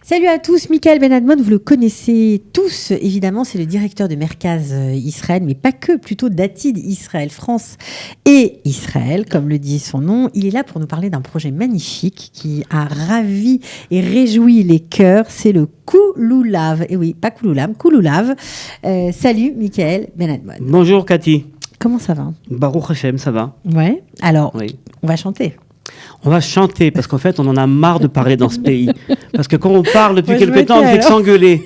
Salut à tous, Michael Ben-Admon, vous le connaissez tous, évidemment, c'est le directeur de Merkaz Israël, mais pas que, plutôt d'Atid Israël France et Israël, comme le dit son nom. Il est là pour nous parler d'un projet magnifique qui a ravi et réjoui les cœurs, c'est le Kouloulav. Et oui, pas Kouloulam, Kouloulav. Salut, Michael Ben-Admon. Bonjour, Cathy. Comment ça va? Baruch Hashem, ça va? Ouais, alors, Oui. on va chanter. On va chanter, parce qu'en fait, on en a marre de parler dans ce pays. Parce que quand on parle depuis Moi, je quelque temps, on ne fait que alors. s'engueuler.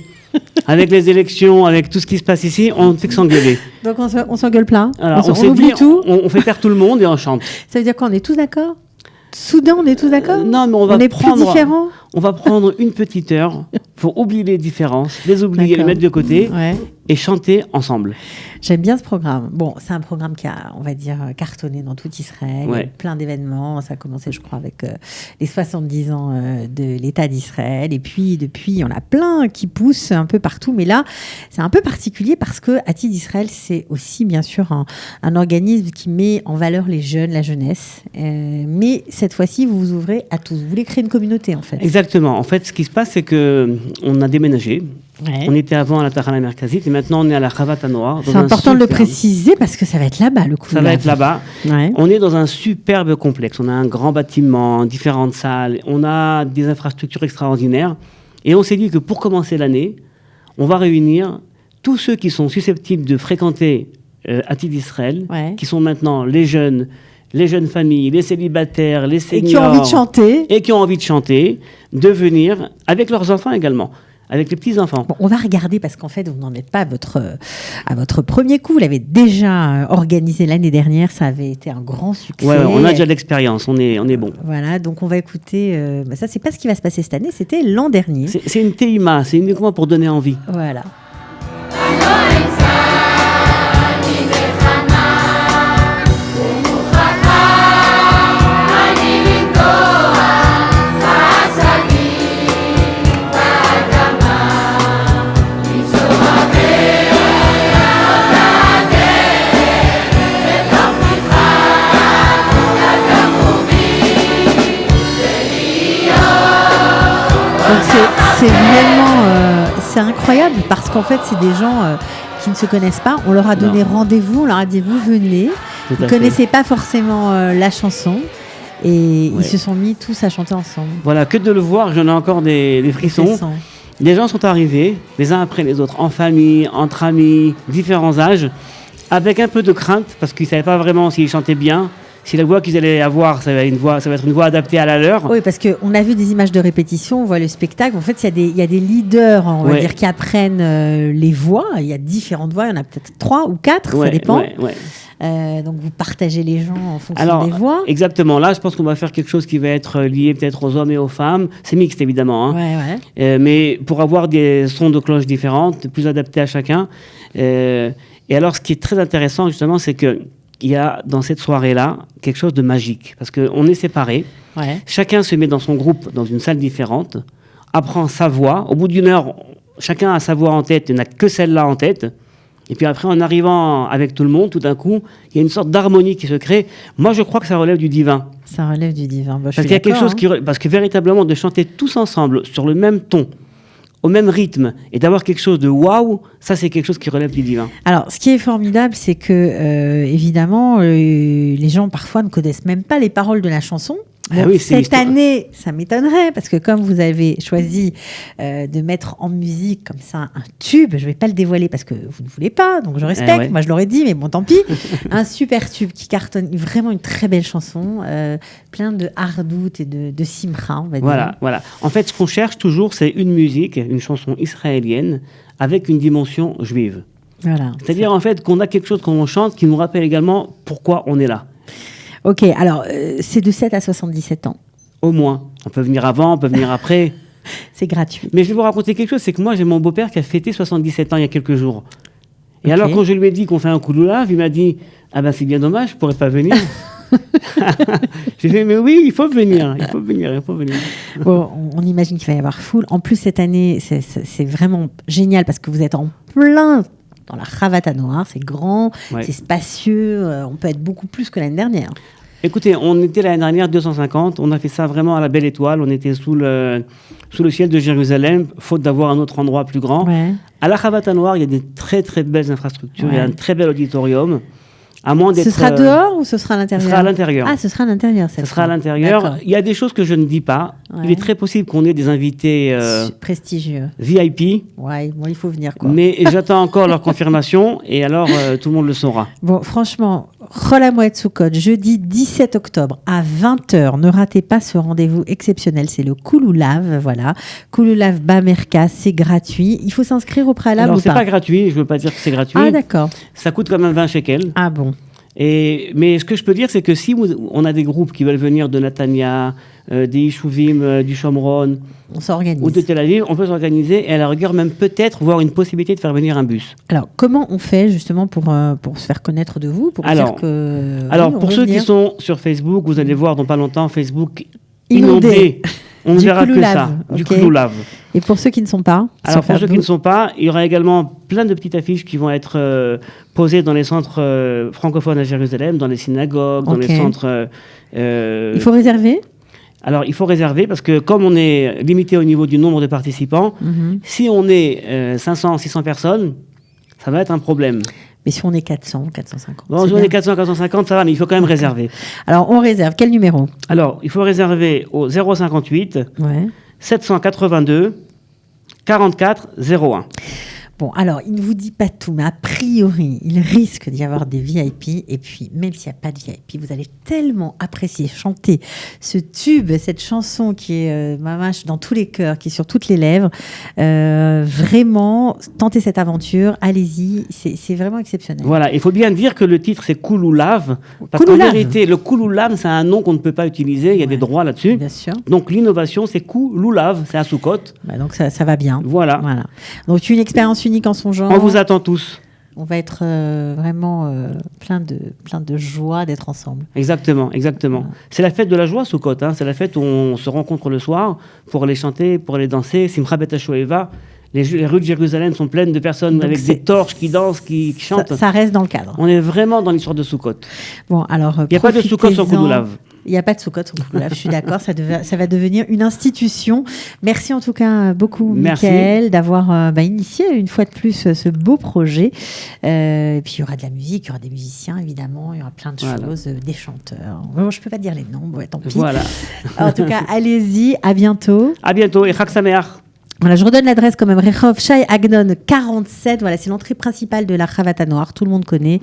Avec les élections, avec tout ce qui se passe ici, on ne fait que s'engueuler. Donc on s'engueule plein, Alors, on s'est oublie dit, tout. on fait taire tout le monde et on chante. Ça veut dire quoi? On est tous d'accord? Soudain, on est tous d'accord? Non, mais on va est plus prendre... différents? On va prendre une petite heure pour oublier les différences, les oublier, les D'accord. mettre de côté Ouais. et chanter ensemble. J'aime bien ce programme. Bon, c'est un programme qui a, on va dire, cartonné dans tout Israël. Il y a eu Ouais. plein d'événements. Ça a commencé, je crois, avec les 70 ans de l'État d'Israël. Et puis, depuis, il y en a plein qui poussent un peu partout. Mais là, c'est un peu particulier parce que Atid Israël, c'est aussi, bien sûr, un organisme qui met en valeur les jeunes, la jeunesse. Mais cette fois-ci, vous vous ouvrez à tous. Vous voulez créer une communauté, en fait. Exactement. En fait, ce qui se passe, c'est qu'on a déménagé. Ouais. On était avant à la Tahana Merkazit et maintenant on est à la Chavata Noire. C'est important de le préciser parce que ça va être là-bas, le coup. Ça va être là-bas. Ouais. On est dans un superbe complexe. On a un grand bâtiment, différentes salles. On a des infrastructures extraordinaires. Et on s'est dit que pour commencer l'année, on va réunir tous ceux qui sont susceptibles de fréquenter Atid Israël, Ouais. qui sont maintenant les jeunes familles, les célibataires, les Et seniors. qui ont envie de chanter. Et qui ont envie de chanter, de venir avec leurs enfants également. Avec les petits-enfants. Bon, on va regarder parce qu'en fait, vous n'en êtes pas à votre premier coup. Vous l'avez déjà organisé l'année dernière. Ça avait été un grand succès. Ouais, on a déjà de l'expérience, on est bon. Voilà, donc on va écouter. Ça, c'est pas ce qui va se passer cette année. C'était l'an dernier. C'est une TIMA, c'est uniquement pour donner envie. Voilà. Donc c'est vraiment c'est incroyable parce qu'en fait c'est des gens qui ne se connaissent pas. On leur a donné rendez-vous, on leur a dit vous venez. Tout Ils ne à fait. connaissaient pas forcément la chanson et ils se sont mis tous à chanter ensemble. Voilà, que de le voir, j'en ai encore des frissons. Frissons. Les gens sont arrivés, les uns après les autres, en famille, entre amis, différents âges, avec un peu de crainte, parce qu'ils ne savaient pas vraiment s'ils chantaient bien, si la voix qu'ils allaient avoir, ça va être une voix adaptée à la leur. Oui, parce qu'on a vu des images de répétition, on voit le spectacle. En fait, il y a des leaders, on va Ouais. dire, qui apprennent les voix. Il y a différentes voix, il y en a peut-être 3 ou 4, ça dépend. Ouais. Donc, vous partagez les gens en fonction Alors, des voix. exactement, là, je pense qu'on va faire quelque chose qui va être lié peut-être aux hommes et aux femmes. C'est mixte, évidemment. Hein. Ouais. Mais pour avoir des sons de cloche différentes, plus adaptés à chacun. Et alors, ce qui est très intéressant, justement, c'est qu'il y a dans cette soirée-là quelque chose de magique. Parce qu'on est séparés. Ouais. Chacun se met dans son groupe, dans une salle différente, apprend sa voix. Au bout d'une heure, chacun a sa voix en tête, il n'y en a que celle-là en tête. Et puis après, en arrivant avec tout le monde, tout d'un coup, il y a une sorte d'harmonie qui se crée. Moi, je crois que ça relève du divin. Ça relève du divin. Bah, je Parce suis qu'il y a quelque d'accord, chose parce que véritablement, de chanter tous ensemble, sur le même ton, au même rythme, et d'avoir quelque chose de waouh, ça, c'est quelque chose qui relève du divin. Alors, ce qui est formidable, c'est que, évidemment, les gens parfois ne connaissent même pas les paroles de la chanson. Ah oui, c'est cette l'histoire. année, ça m'étonnerait, parce que comme vous avez choisi de mettre en musique comme ça un tube, je ne vais pas le dévoiler parce que vous ne voulez pas, donc je respecte, ouais. moi je l'aurais dit, mais bon, tant pis. Un super tube qui cartonne, vraiment une très belle chanson, plein de hardout et de simcha, on va dire. Voilà. En fait, ce qu'on cherche toujours, c'est une musique, une chanson israélienne, avec une dimension juive. Voilà. C'est-à-dire, en fait, qu'on a quelque chose qu'on chante qui nous rappelle également pourquoi on est là. Ok, alors, c'est de 7 à 77 ans. Au moins. On peut venir avant, on peut venir après. C'est gratuit. Mais je vais vous raconter quelque chose, c'est que moi, j'ai mon beau-père qui a fêté 77 ans il y a quelques jours. Et Ok. alors, quand je lui ai dit qu'on fait un Kouloulav, il m'a dit « Ah ben, c'est bien dommage, je pourrais pas venir. » J'ai fait « Mais oui, il faut venir. Bon, on imagine qu'il va y avoir foule. En plus, cette année, c'est vraiment génial parce que vous êtes en plein dans la Chavata Noire. C'est grand, Ouais. c'est spacieux. On peut être beaucoup plus que l'année dernière. Écoutez, on était l'année dernière 250. On a fait ça vraiment à la belle étoile. On était sous le ciel de Jérusalem, faute d'avoir un autre endroit plus grand. Ouais. À la Chavat HaNoar, il y a des très très belles infrastructures. Ouais. Il y a un très bel auditorium. À moins d'être, Ce sera dehors ou ce sera à l'intérieur? Ce sera à l'intérieur. Ah, ce sera à l'intérieur. Ce sera à l'intérieur. D'accord. Il y a des choses que je ne dis pas. Ouais. Il est très possible qu'on ait des invités Prestigieux. VIP. Ouais, bon, il faut venir quoi. Mais j'attends encore leur confirmation et alors tout le monde le saura. Bon, franchement, Chol Hamoed Sukkot, jeudi 17 octobre à 20h. Ne ratez pas ce rendez-vous exceptionnel. C'est le Kouloulav, voilà. Kouloulav Bamerka, c'est gratuit. Il faut s'inscrire au préalable Alors, ou c'est pas? pas gratuit. Je veux pas dire que c'est gratuit. Ah, d'accord. Ça coûte quand même 20 shekels. Ah bon. Mais ce que je peux dire, c'est que si on a des groupes qui veulent venir de Netanya, des Yishuvim, du Shomron On s'organise. ou de Tel Aviv, on peut s'organiser et à la rigueur même peut-être voir une possibilité de faire venir un bus. Alors, comment on fait justement pour se faire connaître de vous, pour dire que... Alors, oui, on pour veut ceux venir. qui sont sur Facebook, vous allez voir dans pas longtemps Facebook Inondé. inondé. On ne Du verra que Kouloulav, ça, du ok. Kouloulav. Et pour ceux qui ne sont pas Alors, sur pour ceux qui ne Facebook, sont pas, il y aura également plein de petites affiches qui vont être posées dans les centres francophones à Jérusalem, dans les synagogues, dans Ok. les centres... il faut réserver. Alors, il faut réserver parce que comme on est limité au niveau du nombre de participants, si on est 500, 600 personnes, ça va être un problème. Mais si on est 400, 450. Bon, c'est si on bien. est 400, 450, ça va, mais il faut quand même réserver. Alors, on réserve. Quel numéro? Alors, il faut réserver au 058 Ouais. 782 44 01. Bon, alors, il ne vous dit pas tout, mais a priori, il risque d'y avoir des VIP. Et puis, même s'il n'y a pas de VIP, vous allez tellement apprécier chanter ce tube, cette chanson qui est mamache dans tous les cœurs, qui est sur toutes les lèvres. Vraiment, tentez cette aventure, allez-y, c'est vraiment exceptionnel. Voilà, il faut bien dire que le titre c'est Kouloulav, parce Kouloulav. qu'en vérité, le Kouloulav, c'est un nom qu'on ne peut pas utiliser, il y a des droits là-dessus. Bien sûr. Donc l'innovation, c'est Kouloulav, c'est à Soukot. Bah, donc, ça va bien. Voilà. Donc, une expérience unique en son genre. On vous attend tous. On va être vraiment plein de joie d'être ensemble. Exactement, exactement. C'est la fête de la joie, Soukot. Hein. C'est la fête où on se rencontre le soir pour aller chanter, pour aller danser. Simcha Bet HaShoeva. Les rues de Jérusalem sont pleines de personnes Donc avec c'est- des torches qui dansent, qui chantent. Ça reste dans le cadre. On est vraiment dans l'histoire de Soukot. Bon, alors, Il n'y a pas de Soukot sans profitez-en. Kouloulav. Il n'y a pas de Soukot sans Kouloulav, je suis d'accord, ça va devenir une institution. Merci en tout cas beaucoup, Merci. Mickaël, d'avoir initié une fois de plus ce beau projet. Et puis il y aura de la musique, il y aura des musiciens évidemment, il y aura plein de Voilà. choses, des chanteurs. Bon, je ne peux pas dire les noms, bon, tant pis. Voilà. En tout cas, allez-y, à bientôt. À bientôt et Chag Sameach. Voilà, je redonne l'adresse quand même, Rehov Shai Agnon 47. Voilà, c'est l'entrée principale de la Chavat HaNoar, tout le monde connaît,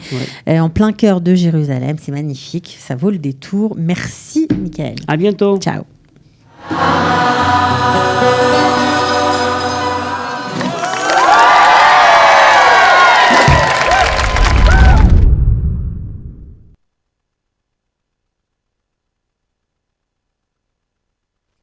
en plein cœur de Jérusalem. C'est magnifique, ça vaut le détour. Merci, Mickaël. À bientôt. Ciao.